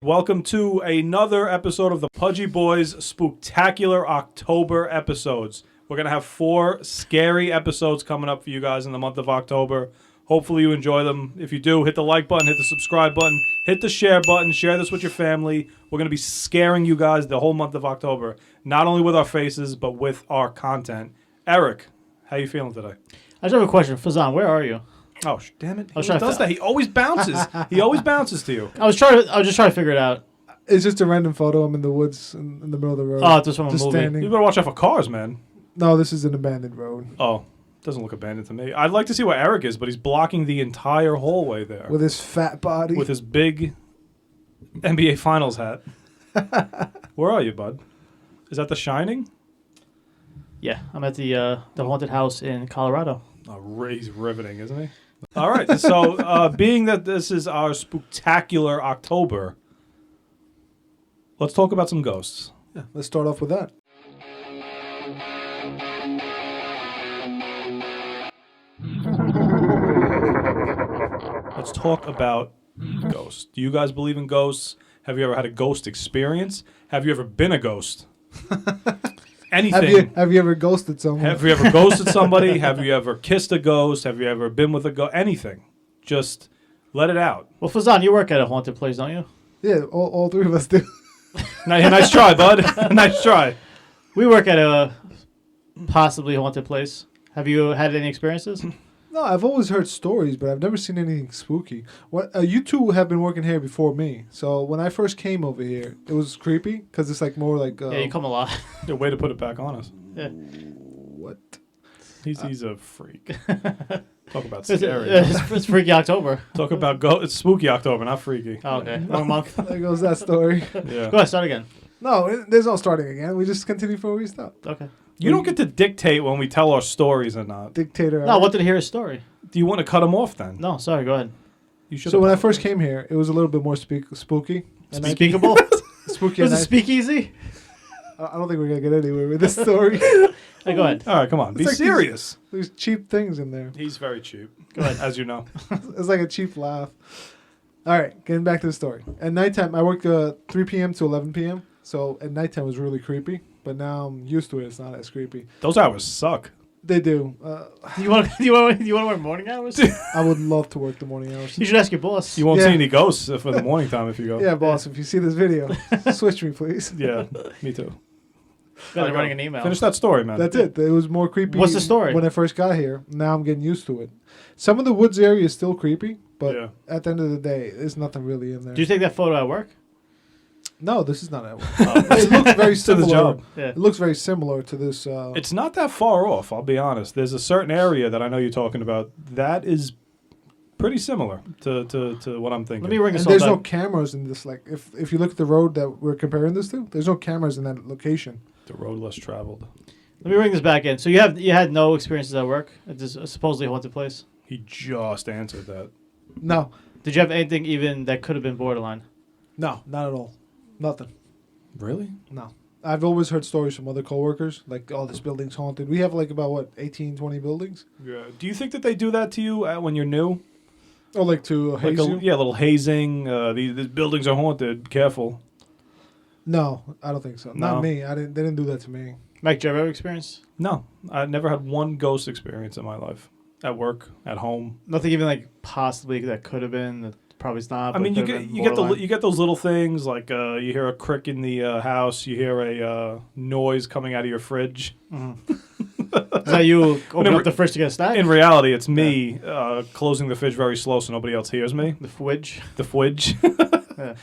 Welcome to another episode of the PudgyBoyz Spooktacular October episodes. We're going to have 4 scary episodes coming up for you guys in the month of October. Hopefully you enjoy them. If you do, hit the like button, hit the subscribe button, hit the share button, share this with your family. We're going to be scaring you guys the whole month of October, not only with our faces, but with our content. Eric, how you feeling today? I just have a question. Fazan, where are you? Oh, damn it. He does that. He always bounces. He always bounces to you. I was just trying to figure it out. It's just a random photo. I'm in the woods in the middle of the road. Oh, it's just from a just movie. standing. You better watch out for cars, man. No, this is an abandoned road. Oh, doesn't look abandoned to me. I'd like to see where Eric is, but he's blocking the entire hallway there. With his fat body. With his big NBA Finals hat. Where are you, bud? Is that The Shining? Yeah, I'm at the haunted house in Colorado. Oh, he's riveting, isn't he? All right, so being that this is our Spooktacular October, let's talk about some ghosts. Yeah, let's start off with that. Let's talk about ghosts. Do you guys believe in ghosts? Have you ever had a ghost experience? Have you ever been a ghost? Anything. Have you ever ghosted someone? Have you ever ghosted somebody? Have you ever kissed a ghost? Have you ever been with a ghost? Anything. Just let it out. Well, Fazan, you work at a haunted place, don't you? Yeah, all three of us do. Nice try, bud. Nice try. We work at a possibly haunted place. Have you had any experiences? No, I've always heard stories, but I've never seen anything spooky. You two have been working here before me, so when I first came over here, it was creepy because it's like more like. Yeah, you come a lot. The way to put it back on us. Yeah. What? He's a freak. Talk about scary. It's Freaky October. Talk about it's spooky October, not freaky. Oh, okay. Wrong month. There goes that story. Yeah. Go ahead, start again. No, there's no starting again. We just continue from where we stopped. Okay. You don't get to dictate when we tell our stories or not. Dictator. No, I wanted to hear a story. Do you want to cut them off then? No, sorry, go ahead. You should. So when I first came here, it was a little bit more spooky. Speakable? Spooky. Was it speakeasy? I don't think we're gonna get anywhere with this story. Hey, go ahead. All right, come on. Be It's like serious. There's cheap things in there. He's very cheap. Go ahead. As you know. It's like a cheap laugh. All right, getting back to the story. At nighttime, I work 3 p.m. to 11 p.m. So at nighttime was really creepy, but now I'm used to it. It's not as creepy. Those hours suck. They do. You want to work morning hours? I would love to work the morning hours. You should ask your boss. You won't Yeah. see any ghosts for the morning time if you go. Yeah, boss. If you see this video, switch me, please. Yeah, me too. Better running an email. Finish that story, man. That's it. It was more creepy. What's the story? When I first got here. Now I'm getting used to it. Some of the woods area is still creepy, but Yeah. at the end of the day, there's nothing really in there. Do you take that photo at work? No, this is not at work. It looks very To the similar. job. Yeah. It looks very similar to this. It's not that far off, I'll be honest. There's a certain area that I know you're talking about that is pretty similar to what I'm thinking. Let me ring And this there's all no back. cameras in this. Like, if you look at the road that we're comparing this to, there's no cameras in that location. The road less traveled. Let me ring this back in. So you had no experiences at work at this supposedly haunted place? He just answered that. No, Did you have anything even that could have been borderline? no, not at all. Nothing. Really? No. I've always heard stories from other coworkers, like, oh, this building's haunted. We have, like, about, 18, 20 buildings? Yeah. Do you think that they do that to you when you're new? Oh, like to haze you? Yeah, a little hazing. These buildings are haunted. Be careful. No, I don't think so. No. Not me. They didn't do that to me. Mike, do you have experience? No, I've never had one ghost experience in my life. At work, at home. Nothing even like possibly that could have been. That probably is not. I mean, you get those little things like you hear a crick in the house, you hear a noise coming out of your fridge. Mm-hmm. Is that you open up the fridge to get a snack? In reality, it's me closing the fridge very slow so nobody else hears me. The fridge. The fridge. Yeah.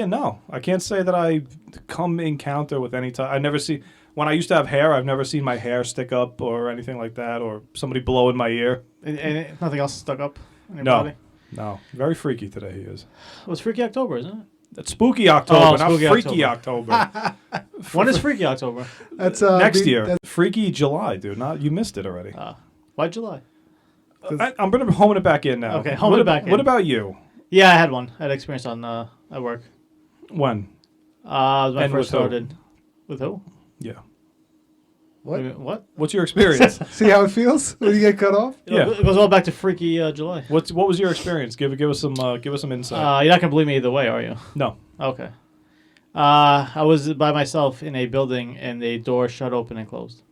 No, I can't say that I come encounter with any time. I never see. When I used to have hair, I've never seen my hair stick up or anything like that, or somebody blow in my ear. And nothing else stuck up in your No. body? No, very freaky today he is. It was Freaky October, isn't it? It's spooky October, not spooky freaky October. When is Freaky October? That's Next year. Freaky July, dude. You missed it already. Why July? I'm going to home it back in now. Okay, home it back in. What about you? Yeah, I had one. I had experience on at work. When? When I And first with who? started. With who? Yeah. What? What? What's your experience? See how it feels when you get cut off? Yeah. It goes all back to freaky July. What was your experience? Give us some insight. You're not gonna believe me either way, are you? No. Okay. I was by myself in a building, and the door shut open and closed.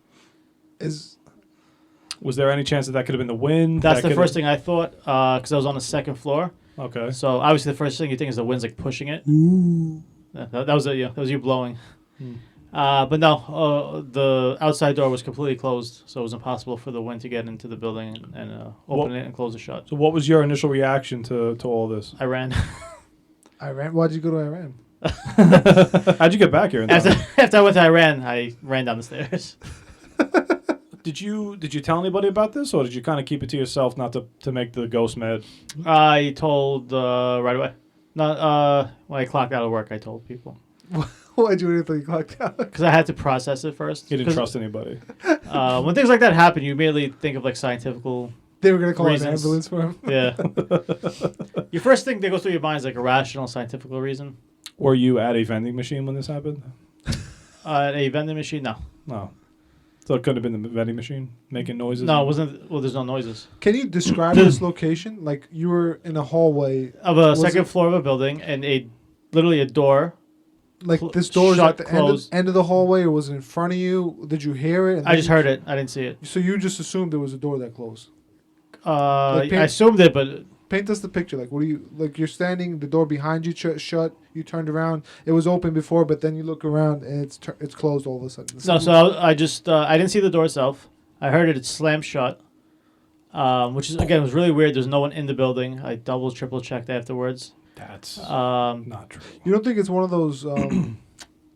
Was there any chance that could have been the wind? That's the first thing I thought, because I was on the second floor. Okay. So obviously the first thing you think is the wind's like pushing it. That was it. Yeah, that was you blowing. But no, the outside door was completely closed, so it was impossible for the wind to get into the building and open it and close it shut. So what was your initial reaction to all this? I ran. Iran? Why'd you go to Iran? How'd you get back here? After I went to Iran, I ran down the stairs. Did you tell anybody about this, or did you kind of keep it to yourself, not to make the ghost mad? I told right away. Not when I clocked out of work, I told people. Why'd you wait until you clocked out? Because I had to process it first. You didn't trust anybody. When things like that happen, you immediately think of like scientifical. They were gonna call an reasons. ambulance for him. Yeah. Your first thing that goes through your mind is like a rational, scientific reason. Were you at a vending machine when this happened? A vending machine? No. No. So it couldn't have been the vending machine making noises? No, it wasn't. Well, there's no noises. Can you describe this location? Like you were in a hallway Of a Was second it- floor of a building, and literally a door. like Cl- this door is shut, at the closed. end of the hallway, or was it in front of you? Did you hear it? And I then just heard it. I didn't see it. So you just assumed there was a door that closed. I paint- assumed it, but Paint us the picture. Like, what do you like? You're standing, the door behind you shut. You turned around. It was open before, but then you look around and it's closed all of a sudden. no. So I just I didn't see the door itself. I heard it slammed shut, which is again was really weird. There's no one in the building. I double, triple checked afterwards. That's Um, not true. You don't think it's one of those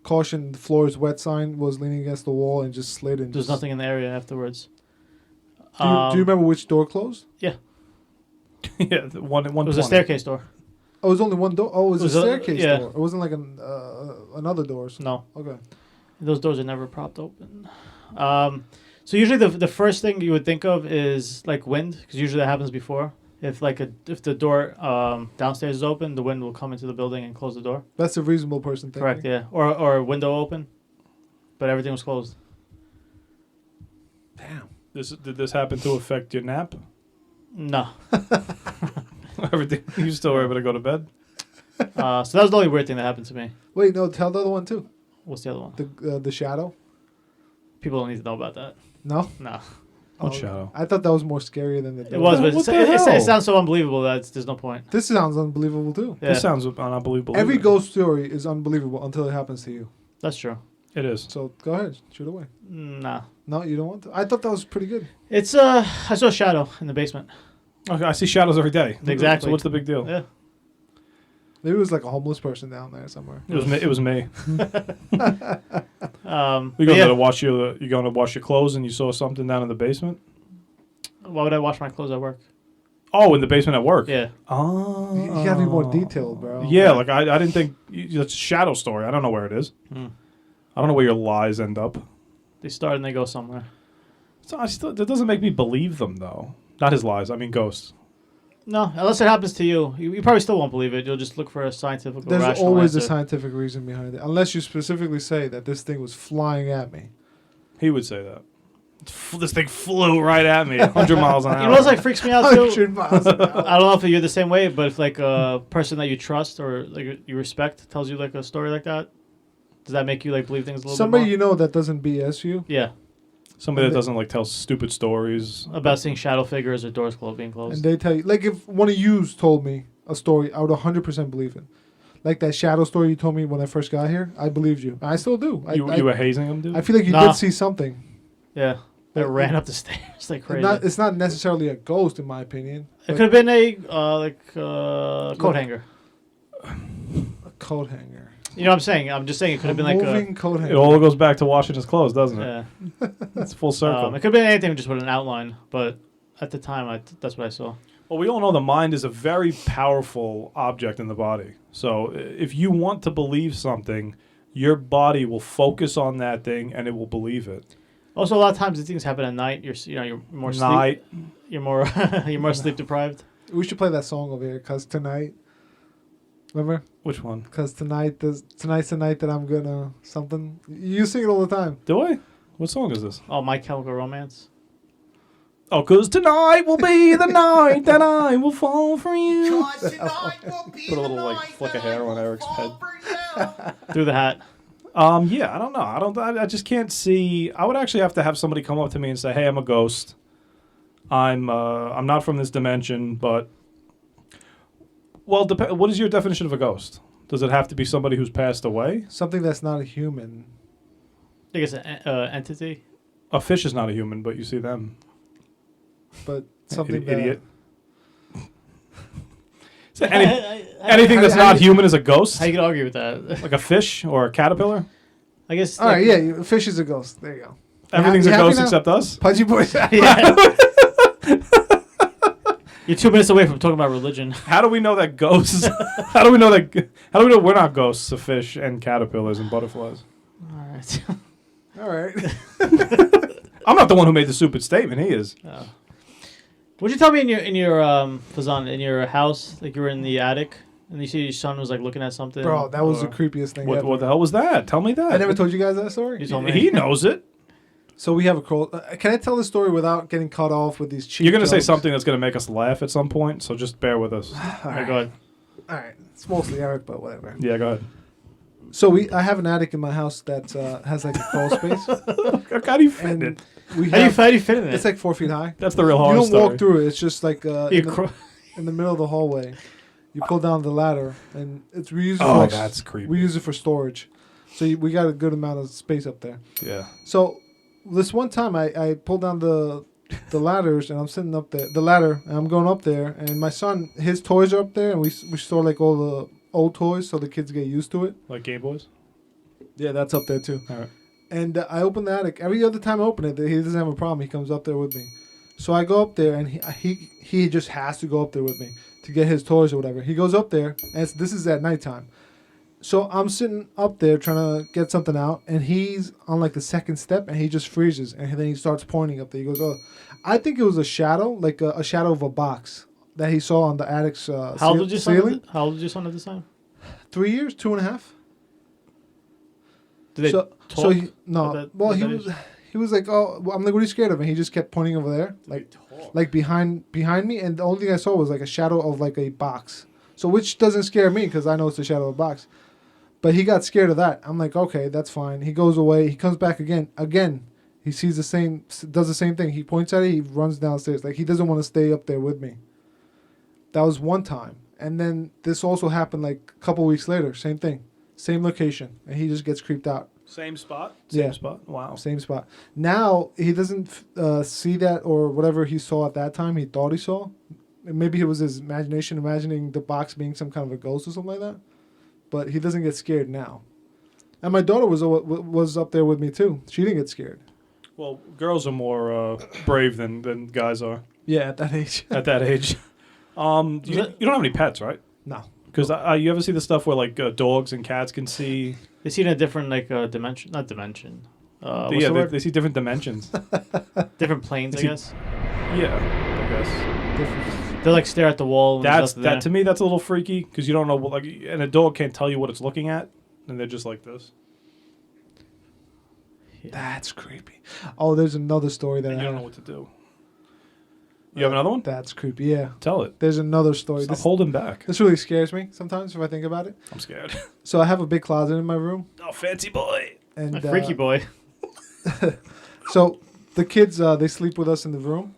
caution the floor is wet sign was leaning against the wall and just slid and there's just, nothing in the area afterwards. Do you remember which door closed? Yeah, the one It was a staircase door. Oh, it was only one door. Oh, it was, It was a a- staircase yeah. door. It wasn't like another door. No, Okay. those doors are never propped open. So usually the first thing you would think of is like wind, because usually that happens before. If if the door downstairs is open, the wind will come into the building and close the door. That's a reasonable person thinking. Correct, yeah. Or a window open, but everything was closed. Damn. Did this happen to affect your nap? No. Everything. You still were able to go to bed? So that was the only weird thing that happened to me. Wait, no. Tell the other one too. What's the other one? The shadow. People don't need to know about that. No. No. What shadow? I thought that was more scary than the door. It was, but What the it hell? sounds so unbelievable that there's no point. This sounds unbelievable too. Yeah, This sounds unbelievable. Every either. ghost story is unbelievable until it happens to you. that's true. It is. So go ahead, shoot away. Nah. No, you don't want to. I thought that was pretty good. It's I saw a shadow in the basement. Okay, I see shadows every day. Exactly. So what's the big deal? Yeah. Maybe it was like a homeless person down there somewhere. It was me. It was me. But You going yeah, to wash your? You going to wash your clothes and you saw something down in the basement? why would I wash my clothes at work? Oh, in the basement at work. Yeah. Oh. You gotta be more detailed, bro. Yeah, like I didn't think it's a shadow story. I don't know where it is. I don't know where your lies end up. They start and they go somewhere. So that doesn't make me believe them though. Not his lies. I mean ghosts. No, unless it happens to you. You probably still won't believe it. You'll just look for a scientific or There's rational always a answer. scientific reason behind it, unless you specifically say that this thing was flying at me. He would say that. This thing flew right at me, 100 miles an hour. You know what's like freaks me out too? 100 miles an hour. I don't know if you're the same way, but if like a person that you trust or like you respect tells you like a story like that, does that make you like believe things a little Somebody bit more? you know that doesn't BS you. Yeah, Somebody that doesn't like tell stupid stories. about seeing shadow figures or doors being And closed. they tell you, like if one of yous told me a story, I would 100% believe it. Like that shadow story you told me when I first got here, I believed you. I still do. You were hazing him, dude? I feel like you Nah. did see something. Yeah, I ran up the stairs like crazy. It's not necessarily a ghost, in my opinion. It could have been a coat hanger. A coat hanger. You know what I'm saying? I'm just saying it could have been like a. moving coat It hanger. all goes back to washing his clothes, doesn't it? Yeah. It's full circle. It could have been anything just with an outline, but at the time, that's what I saw. Well, we all know the mind is a very powerful object in the body. So if you want to believe something, your body will focus on that thing and it will believe it. Also, a lot of times these things happen at night. You're more Night. You're more you're more sleep deprived. We should play that song over here, cause tonight. Remember? Which one? Cause tonight's the night that I'm gonna something. You sing it all the time. Do I? What song is this? Oh, My Chemical Romance. Oh, 'cause tonight will be the night that I will fall for you. Put Put a little like flick of hair on Eric's head. Through the hat. Yeah, I don't know. I just can't see. I would actually have to have somebody come up to me and say, "Hey, I'm a ghost. I'm not from this dimension, but." Well, what is your definition of a ghost? Does it have to be somebody who's passed away? Something that's not a human. I think it's an entity. A fish is not a human, but you see them. But something Idiot. So How anything that's how not you- human is a ghost? you can argue with that? Like a fish or a caterpillar? I guess. All right, yeah, fish is a ghost. There you go. Everything's You a happy ghost now? except us? PudgyBoyz. You're 2 minutes away from talking about religion. How do we know that ghosts? How do we know we're not ghosts of fish and caterpillars and butterflies? All right. All right. I'm not the one who made the stupid statement. He is. Would you tell me in your Fazan, in your house, like you were in the attic and you see your son was like looking at something? Bro, that was the Or- creepiest thing What, ever. what the hell was that? Tell me that. I never told you guys that story? You told me. He knows it. So we have a crawl. Can I tell the story without getting cut off with these cheap You're gonna say jokes? something that's gonna make us laugh at some point, so just bear with us. All All right, right. go ahead. All right. It's mostly Eric, but whatever. Yeah, go ahead. So I have an attic in my house that has like a crawl space. How do you fit And it? we How do have, you fit in it? it's like 4 feet high. That's the real You hard don't story. walk through it. It's just like You in the middle of the hallway. You pull down the ladder, and we use it Oh, for like, that's creepy. we use it for storage. So we got a good amount of space up there. Yeah. So this one time I pulled down the ladders and I'm sitting up there, the ladder, and I'm going up there, and my son, his toys are up there, and we store like all the old toys so the kids get used to it. Like Game Boys? Yeah, that's up there too. All right. And I open the attic. Every other time I open it, he doesn't have a problem. He comes up there with me. So I go up there, and he just has to go up there with me to get his toys or whatever. He goes up there, and this is at nighttime. So I'm sitting up there trying to get something out, and he's on like the second step, and he just freezes, and then he starts pointing up there. He goes, "Oh, I think it was a shadow, like a shadow of a box that he saw on the attic's How old was your son? ceiling." How old was your son at this time? 3 years, 2.5. Did they so talk? no. at that- Well, at he that was age? he was like, "Oh," I'm like, "What are you scared of?" And he just kept pointing over there, like behind me, and the only thing I saw was like a shadow of like a box. So which doesn't scare me because I know it's a shadow of a box. But he got scared of that. I'm like, okay, that's fine. He goes away. He comes back again. He sees does the same thing. He points at it. He runs downstairs. Like he doesn't want to stay up there with me. That was one time, and then this also happened like a couple weeks later. Same thing, same location, and he just gets creeped out. Same spot? Yeah. Same spot? Wow. Same spot. Now he doesn't see that or whatever he saw at that time. He thought he saw. Maybe it was his imagination, imagining the box being some kind of a ghost or something like that. But he doesn't get scared now. And my daughter was up there with me too. She didn't get scared. Well, girls are more brave than guys are Yeah, at that age. at that age. You don't have any pets, right? No. Because you ever see the stuff where like dogs and cats can see? They see in a different dimension, not dimension. What's Yeah, the word? they see different dimensions. Different planes, I see- guess. Yeah, I guess. Different. They like stare at the wall. And That's nothing there. that to me. That's a little freaky because you don't know what, like, and a dog can't tell you what it's looking at, and they're just like this. That's creepy. Oh, there's another story that And I you don't know have. what to do. You have another one? That's creepy. Yeah. Tell it. There's another story. Stop holding back. This really scares me sometimes if I think about it. I'm scared. So I have a big closet in my room, Oh, fancy boy. and A freaky boy. So the kids, they sleep with us in the room.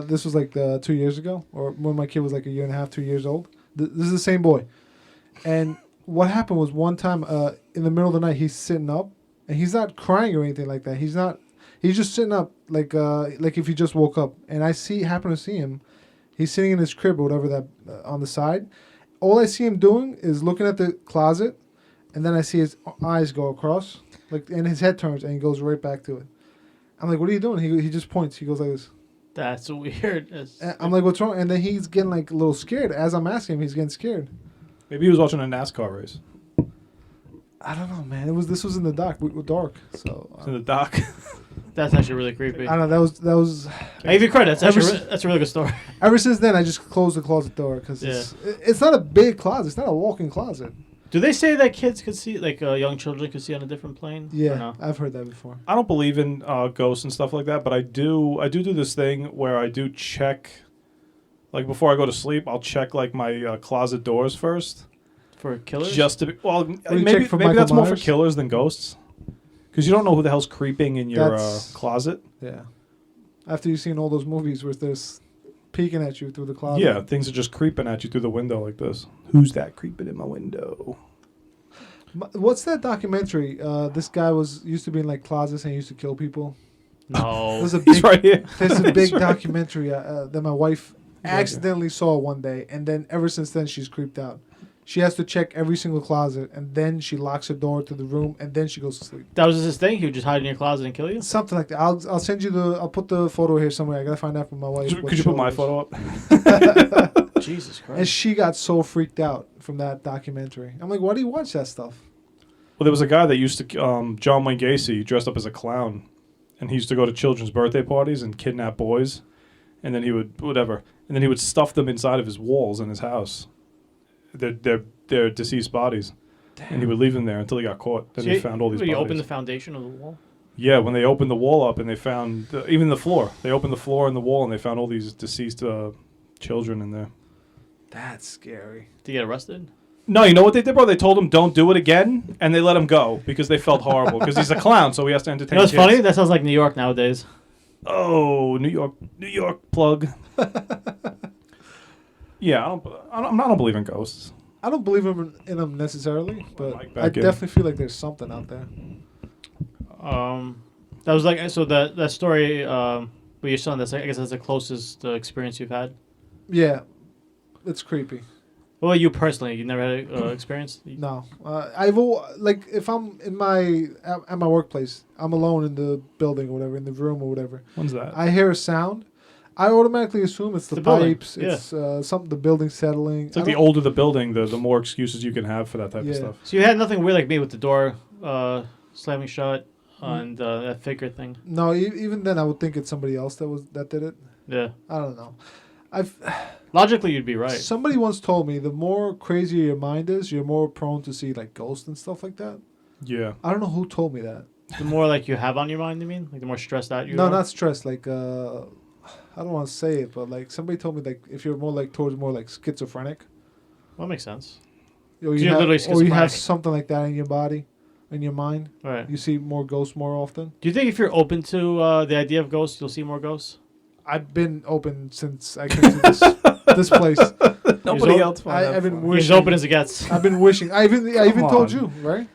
This was like 2 years ago, or when my kid was like a year and a half, 2 years old. This is the same boy. And what happened was one time in the middle of the night, he's sitting up, and he's not crying or anything like that. He's not. He's just sitting up like if he just woke up. And happen to see him. He's sitting in his crib or whatever that on the side. All I see him doing is looking at the closet, and then I see his eyes go across, like, and his head turns, and he goes right back to it. I'm like, what are you doing? He just points. He goes like this. That's weird. And I'm like, what's wrong? And then he's getting like a little scared. As I'm asking him, he's getting scared. Maybe he was watching a NASCAR race. I don't know, man. This was in the dark. We were dark, so It's in the dock. That's actually really creepy. I don't know. That was. I give you credit. Ever That's a really good story. Ever since then, I just closed the closet door because it's not a big closet. It's not a walk-in closet. Do they say that kids could see, like young children could see on a different plane? Yeah, Or no? I've heard that before. I don't believe in ghosts and stuff like that, but I do this thing where I do check, like before I go to sleep, I'll check like my closet doors first, For killers? just to be, well, do you maybe check for maybe Michael that's more for Myers? killers than ghosts, because you don't know who the hell's creeping in your That's- closet. Yeah. After you've seen all those movies where there's peeking at you through the closet. Yeah, things are just creeping at you through the window like this. Who's that creeping in my window? What's that documentary? This guy used to be in like closets and he used to kill people. No. There's a He's big, right here. there's a big He's right- documentary that my wife He's right accidentally saw one day, and then ever since then she's creeped out. She has to check every single closet, and then she locks her door to the room, and then she goes to sleep. That was his thing? He would just hide in your closet and kill you? Something like that. I'll send you I'll put the photo here somewhere. I gotta find out from my wife. what Could you show put my it is. photo up? Jesus And Christ. she got so freaked out from that documentary. I'm like, why do you watch that stuff? Well, there was a guy that used to, John Wayne Gacy, dressed up as a clown, and he used to go to children's birthday parties and kidnap boys, and then he would stuff them inside of his walls in his house. They're deceased bodies, and he would leave them there until he got caught. Then he found all these You bodies. open the foundation of the wall? Yeah, when they opened the wall up and they found even the floor. They opened the floor and the wall and they found all these deceased children in there. That's scary. Did you get arrested? No, you know what they did, bro? They told him don't do it again, and they let him go because they felt horrible because he's a clown, so he has to You entertain. know what's kids. funny? That sounds like New York nowadays. Oh, New York plug. Yeah, I don't believe in ghosts. I don't believe in them necessarily, but Mike I back in. definitely feel like there's something out there. That was like, so that story with your son, I guess that's the closest experience you've had. Yeah, it's creepy. What about you personally? You never had an experience? No, like if I'm in at my workplace, I'm alone in the building or whatever, in the room or whatever. When's that? I hear a sound. I automatically assume it's the building, pipes. yeah. It's something. The building settling. It's like I the don't- older the building, the more excuses you can have for that type of Yeah. stuff. So you had nothing weird like me with the door slamming shut and that figure thing? No, even then, I would think it's somebody else that did it. Yeah. I don't know. Logically, you'd be right. Somebody once told me the more crazier your mind is, you're more prone to see like ghosts and stuff like that. Yeah. I don't know who told me that. The more like you have on your mind, you mean? Like the more stressed out you No, are? not stress. Like I don't want to say it, but like somebody told me like if you're more like towards more like schizophrenic, Well, that makes sense. or You're literally or you have schizophrenic. something like that in your body, in your mind, Right. you see more ghosts more often. Do you think if you're open to the idea of ghosts, you'll see more ghosts? I've been open since I came to this place. Nobody He's else. Found that I've been fun. You're wishing. as open as it gets. I've been wishing. I even Come told on. you, right?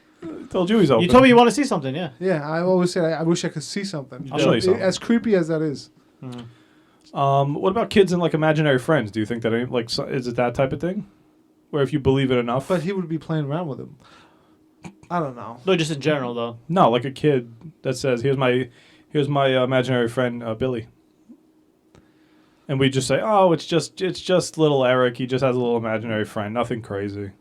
Told you he's open. You told me you want to see something, yeah. Yeah, I always say I wish I could see something. I'll show you something. As creepy as that is. Mhm. What about kids and like imaginary friends? Do you think that is it that type of thing, where if you believe it enough? But he would be playing around with him. I don't know. No, just in general, though. No, like a kid that says, "Here's my imaginary friend Billy," and we just say, "Oh, it's just little Eric. He just has a little imaginary friend. Nothing crazy."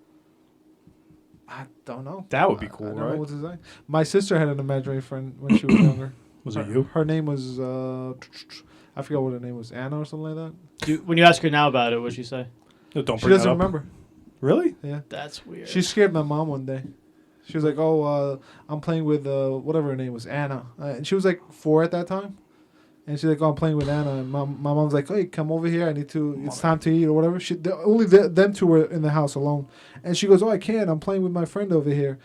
I don't know. That would be cool, I don't right? know what to say. My sister had an imaginary friend when she was younger. Was it you? Her name was I forgot what her name was, Anna or something like that. When you ask her now about it, what'd she say? No, don't She bring that doesn't up. remember. Really? Yeah, That's weird. she scared my mom one day. She was like, "Oh, I'm playing with whatever her name was, Anna," and she was like 4 at that time. And she's like, "Oh, I'm playing with Anna," and my mom's like, "Hey, come over here. I need to. It's time to eat or whatever." Them two were in the house alone, and she goes, "Oh, I can't. I'm playing with my friend over here."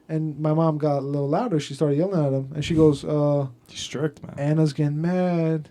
And my mom got a little louder. She started yelling at him, and she goes, She's strict, man. "Anna's getting mad.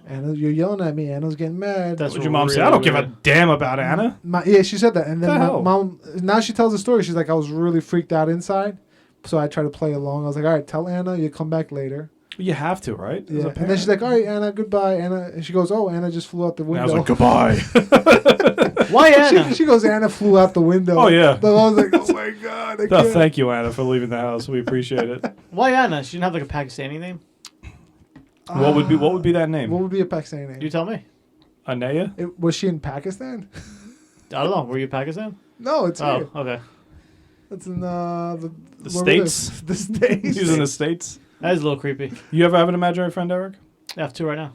Anna, you're yelling at me. Anna's getting mad." That's What'd your mom say? really I don't give a weird. damn about Anna. Yeah, she said that, and then The my hell? mom. Now she tells the story. She's like, "I was really freaked out inside, so I tried to play along. I was like, all right, tell Anna you come back later.' You have to, right? As a Yeah, and then parent. she's like, "All right, Anna, goodbye, Anna." And she goes, "Oh, Anna just flew out the And I window." was like, goodbye. Why Anna? she goes, "Anna flew out the window." Oh, yeah. The mom's like, "Oh my god, I No, can't." thank you, Anna, for leaving the house. We appreciate it. Why Anna? She didn't have like a Pakistani name? What would be that name? What would be a Pakistani name? You tell me. Anaya? Was she in Pakistan? I don't know. Were you Pakistan? No, it's Oh, here. okay. It's in the The where was States? it? The States. He's in the States. That is a little creepy. You ever have an imaginary friend, Eric? I have two right now.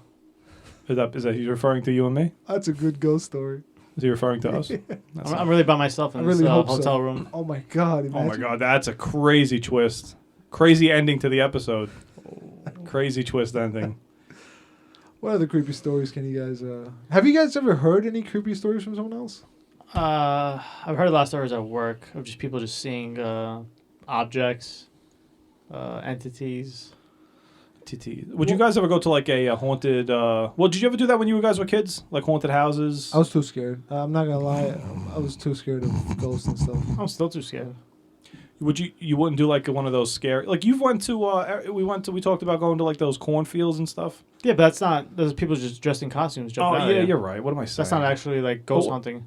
Is that he's referring to you and me? That's a good ghost story. Is he referring to us? I'm really by myself in I this really hope hotel so. room. Oh my god! Oh my Imagine. god, that's a crazy twist. Crazy ending to the episode. Crazy twist ending. What other creepy stories can you guys? Have you guys ever heard any creepy stories from someone else? I've heard a lot of stories at work of just people just seeing objects, entities. Would you guys ever go to like a haunted? Well, did you ever do that when you guys were kids? Like haunted houses? I was too scared. I'm not gonna lie. I was too scared of ghosts and stuff. I'm still too scared. Would you? You wouldn't do like one of those scary? Like you've went to? We talked about going to like those cornfields and stuff. Yeah, but that's not. Those people just dressed in costumes. Jumping out Yeah, at you. you're right. What am I saying? That's not actually like ghost Oh. hunting.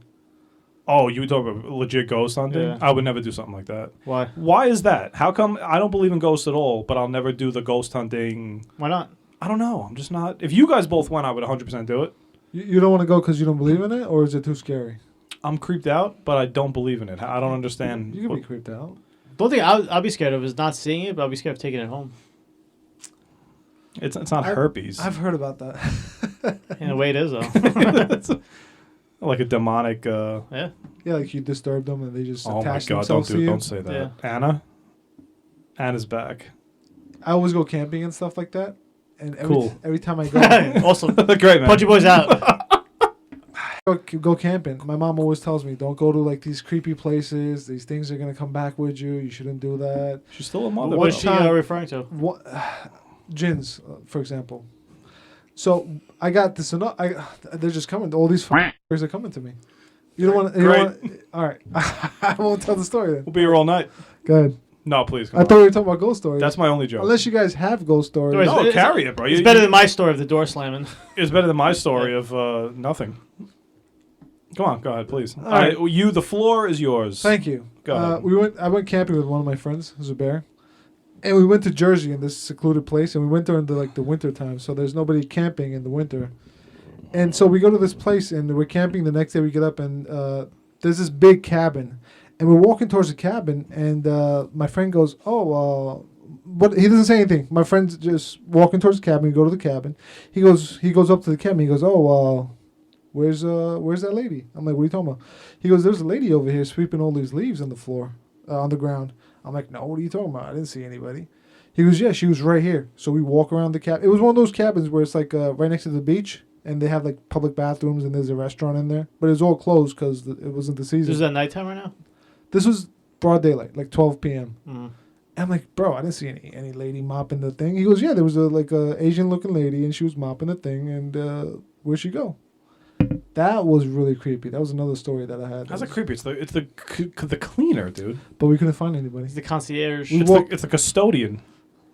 Oh, you were talking about legit ghost hunting? Yeah. I would never do something like that. Why? Why is that? How come I don't believe in ghosts at all, but I'll never do the ghost hunting? Why not? I don't know. I'm just not. If you guys both went, I would 100% do it. You don't want to go because you don't believe in it, or is it too scary? I'm creeped out, but I don't believe in it. I don't understand. You can be creeped out. The only thing I'll be scared of is not seeing it, but I'll be scared of taking it home. It's not herpes. I've heard about that. In a way, it is though. It's like a demonic. Yeah. Yeah, like you disturb them and they just Oh my attach god! themselves to you. Don't say that. Yeah. Anna's back. I always go camping and stuff like that. And Cool. every time I go, Awesome. Great man. PudgyBoyz out. go camping, my mom always tells me, don't go to like these creepy places. These things are gonna come back with you. You shouldn't do that. She's still a mother. What is though. she time- referring to? What gins, for example. So I got this. They're just coming. All these f***ers are coming to me. You don't want. All right. I won't tell the story then. We'll be here all night. Go ahead. No, please. Come I on. thought we were talking about ghost stories. That's my only joke. Unless you guys have ghost stories. Stories. No, It's- carry it, bro. It's better than my story of the door slamming. It's better than my story of nothing. Come on, go ahead, please. All right. The floor is yours. Thank you. Go ahead. I went camping with one of my friends, who's a bear, and we went to Jersey in this secluded place, and we went during the winter time, so there's nobody camping in the winter. And so we go to this place, and we're camping. The next day we get up, and there's this big cabin, and we're walking towards the cabin, and my friend goes, but he doesn't say anything. My friend's just walking towards the cabin. We go to the cabin. He goes up to the cabin. He goes, where's that lady? I'm like, what are you talking about? He goes, there's a lady over here sweeping all these leaves on the floor, on the ground. I'm like, no, what are you talking about? I didn't see anybody. He goes, yeah, she was right here. So we walk around the cabin. It was one of those cabins where it's like right next to the beach, and they have like public bathrooms, and there's a restaurant in there. But it's all closed because it wasn't the season. Is that nighttime right now? This was broad daylight, like 12 p.m. Mm. I'm like, bro, I didn't see any lady mopping the thing. He goes, yeah, there was a Asian looking lady, and she was mopping the thing, and where'd she go? That was really creepy. That was another story that I had. How's it creepy? It's the cleaner, dude. But we couldn't find anybody. It's the concierge. It's the custodian.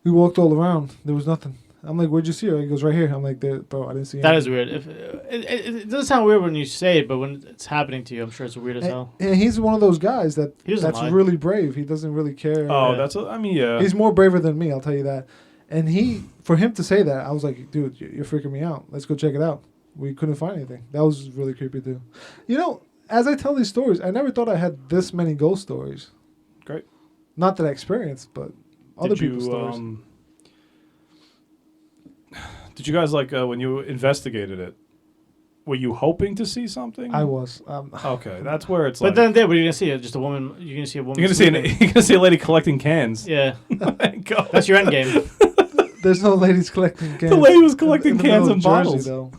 We walked all around. There was nothing. I'm like, where'd you see her? He goes, right here. I'm like, bro, I didn't see her. That is weird. If it doesn't sound weird when you say it, but when it's happening to you, I'm sure it's weird as hell. And he's one of those guys He doesn't that's lie. really brave. He doesn't really care. Oh, Yeah. Yeah. He's more braver than me, I'll tell you that. And for him to say that, I was like, dude, you're freaking me out. Let's go check it out. We couldn't find anything. That was really creepy too. You know, as I tell these stories, I never thought I had this many ghost stories. Great. Not that I experienced, but other people's stories. Did you guys when you investigated it? Were you hoping to see something? I was. Okay, that's where it's But like. then, what are you gonna see? Just a woman. You're gonna see a woman. You're gonna see a lady collecting cans. Yeah, Go. that's your end game. There's no ladies collecting cans. The lady was collecting in the cans middle and of Jersey, bottles. though.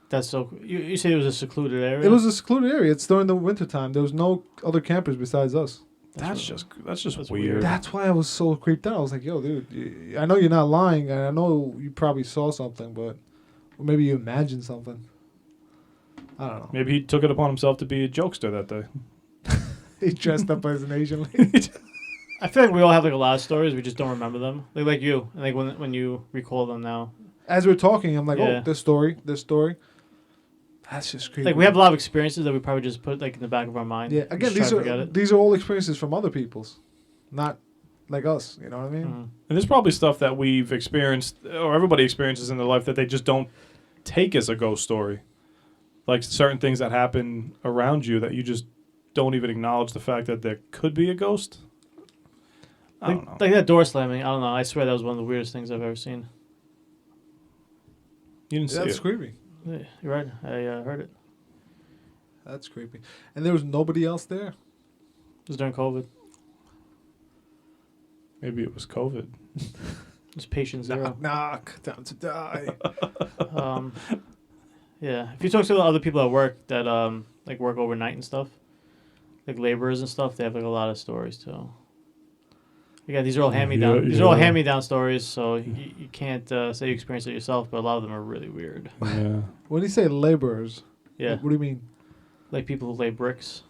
That's so. You said it was a secluded area. It was a secluded area. It's during the winter time. There was no other campers besides us. That's just That's weird. weird. That's why I was so creeped out. I was like, yo, dude, I know you're not lying, and I know you probably saw something, but or maybe you imagined something. I don't know. Maybe he took it upon himself to be a jokester that day. He dressed up as an Asian lady. I feel like we all have a lot of stories. We just don't remember them. Like you, and when you recall them now. As we're talking, I'm like, Yeah. this story. That's just creepy. Like we have a lot of experiences that we probably just put in the back of our mind. Yeah, again, Just try to forget it. these are all experiences from other people's, not like us. You know what I mean? Mm. And there's probably stuff that we've experienced, or everybody experiences in their life, that they just don't take as a ghost story. Like certain things that happen around you that you just don't even acknowledge the fact that there could be a ghost. I don't know. Like that door slamming. I don't know. I swear that was one of the weirdest things I've ever seen. You didn't see That's it. creepy. Yeah, you're right. I heard it. That's creepy. And there was nobody else there? It was during COVID. Maybe it was COVID. It was patient zero. Knock. Time to die. Yeah. If you talk to the other people at work that like work overnight and stuff, like laborers and stuff, they have like a lot of stories too. Again, these are all hand-me-down. Yeah, These are all yeah. hand-me-down stories, so you can't say you experienced it yourself, but a lot of them are really weird. Yeah. When you say laborers, Yeah. what do you mean? Like people who lay bricks.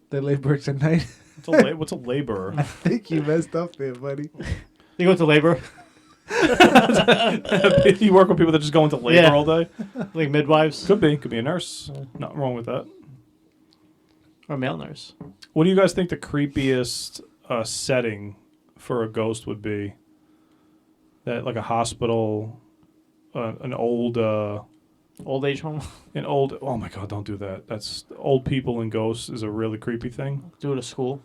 They lay bricks at night? What's a laborer? I think you messed up there, buddy. You go to labor, You work with people that just go into labor Yeah. all day? like midwives Could be a nurse. Nothing wrong with that. or male nurse. What do you guys think the creepiest setting for a ghost would be? That like a hospital, an old, Old age home. Oh my God, don't do that. That's old people and ghosts is a really creepy thing. Do it at school.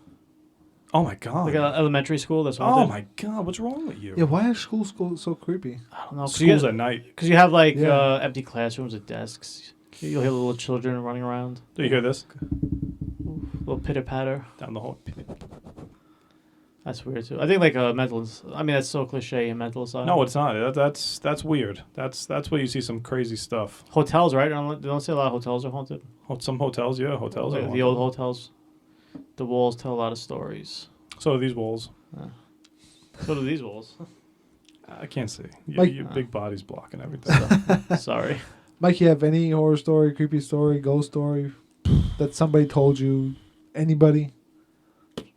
Oh my God. Like an elementary school. That's what Oh my God, what's wrong with you? Yeah, why are schools so creepy? I don't know. School's at night. Because you have like Yeah. empty classrooms and desks. You'll hear little children running around. Do you hear this? Little pitter patter. Down the hall. That's weird too. I think like a mental. I mean, that's so cliche. A mental asylum. No, it's not. That's weird. That's where you see some crazy stuff. Hotels, right? They don't say a lot of hotels are haunted. Some hotels, yeah, hotels. Like are the old haunted. hotels. The walls tell a lot of stories. So do these walls. So do these walls. I can't see. Like- Your big body's blocking everything. Sorry. Mike, you have any horror story, creepy story, ghost story that somebody told you? Anybody?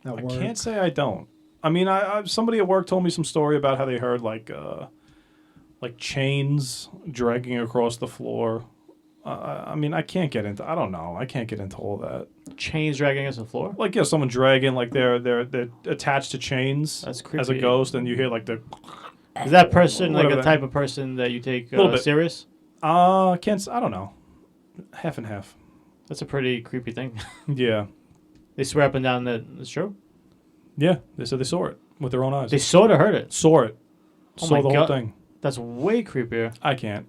At I work? can't say I don't. I mean, I somebody at work told me some story about how they heard like chains dragging across the floor. I mean, I can't get into. I don't know. I can't get into all that. Chains dragging us to the floor. Like someone dragging like they're attached to chains That's as a creepy. ghost, and you hear like the. Is that person like Whatever a that- type of person that you take Little bit. serious? I don't know. Half and half. That's a pretty creepy thing. Yeah. They swear up and down that it's true. Yeah. They said they saw it with their own eyes. They sort of heard it. saw it. Oh Saw my the whole God. thing. That's way creepier. I can't.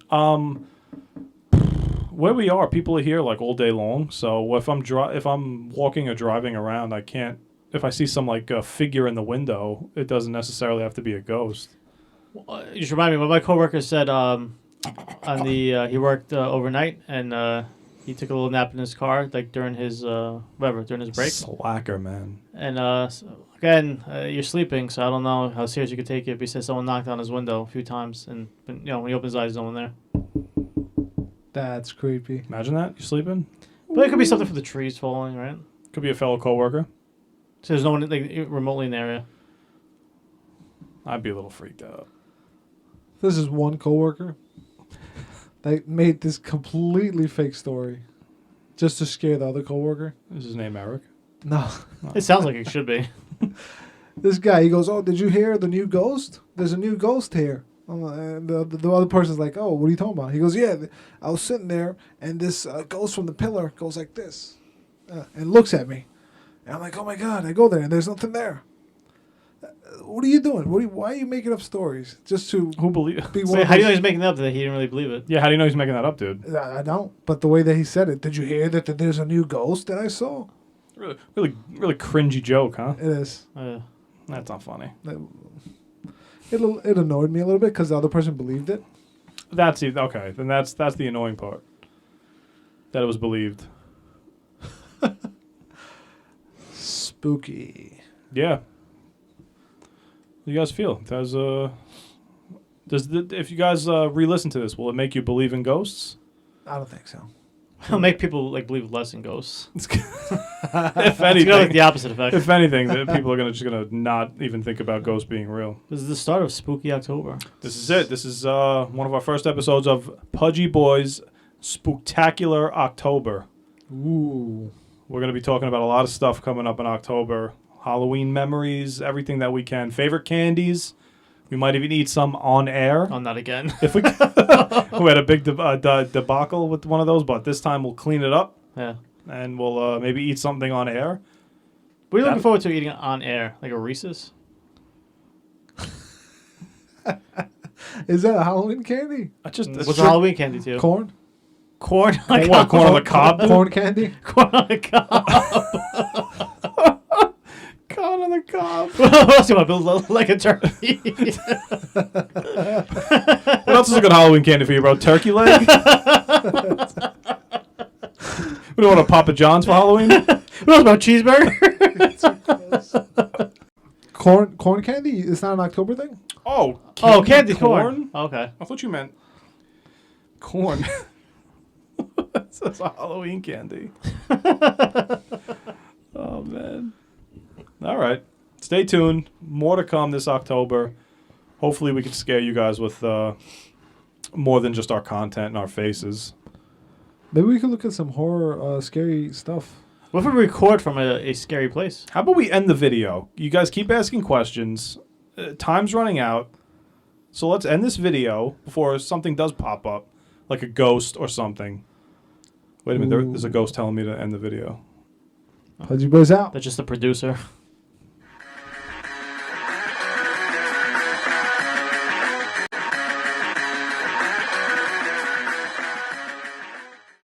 Where we are, people are here like all day long. So if I'm walking or driving around, I can't. If I see some like figure in the window, it doesn't necessarily have to be a ghost. You just remind me. What my coworker said on the he worked overnight and he took a little nap in his car like during his during his break. Slacker, man. And again, you're sleeping, so I don't know how serious you could take it. But he said someone knocked on his window a few times, and when he opens his eyes, there's no one there. That's creepy. Imagine that you're sleeping. But it could be something from the trees falling, right? Could be a fellow coworker. So there's no one like remotely in the area. I'd be a little freaked out. This is one coworker that made this completely fake story just to scare the other coworker. Is his name Eric? No. It sounds like it should be. This guy, he goes, "Oh, did you hear the new ghost? There's a new ghost here." And the other person's like, "Oh, what are you talking about?" He goes, "Yeah, I was sitting there, and this ghost from the pillar goes like this, and looks at me." And I'm like, "Oh my God!" I go there, and there's nothing there. What are you doing? Why are you making up stories just to Who believe? be one? Wait, of how do you know those- he's making it up that he didn't really believe it? Yeah, how do you know he's making that up, dude? I don't. But the way that he said it, did you hear that there's a new ghost that I saw? Really cringy joke, huh? It is. That's not funny. It annoyed me a little bit because the other person believed it. Okay. Then that's the annoying part. That it was believed. Spooky. Yeah. What do you guys feel? If you guys re-listen to this, will it make you believe in ghosts? I don't think so. It'll make people like believe less in ghosts. If It's anything, got like the opposite effect. if anything, people are just gonna not even think about ghosts being real. This is the start of Spooky October. This is it. This is one of our first episodes of PudgyBoyz Spooktacular October. Ooh. We're gonna be talking about a lot of stuff coming up in October. Halloween memories, everything that we can. Favorite candies. We might even eat some on air. Oh, not again. If we had a big debacle with one of those, but this time we'll clean it up Yeah. and we'll maybe eat something on air. What are you looking forward to eating it on air? Like a Reese's? Is that a Halloween candy? It's What's a Halloween candy too? Corn? Corn on What, corn on the cob? dude? Corn candy. Corn on the cob. Corn on the cob. What else do you want to build like a turkey? What else is a good Halloween candy for you, bro? Turkey leg? We don't want a Papa John's for Halloween? What else about cheeseburger? Corn candy. It's not an October thing. Oh, candy corn. Okay. I thought you meant corn. That's a Halloween candy. Oh, man. All right. Stay tuned. More to come this October. Hopefully we can scare you guys with more than just our content and our faces. Maybe we could look at some horror, scary stuff. What if we record from a scary place? How about we end the video? You guys keep asking questions. Time's running out. So let's end this video before something does pop up, like a ghost or something. Wait a minute. There's a ghost telling me to end the video. PudgyBoyz out. That's just the producer.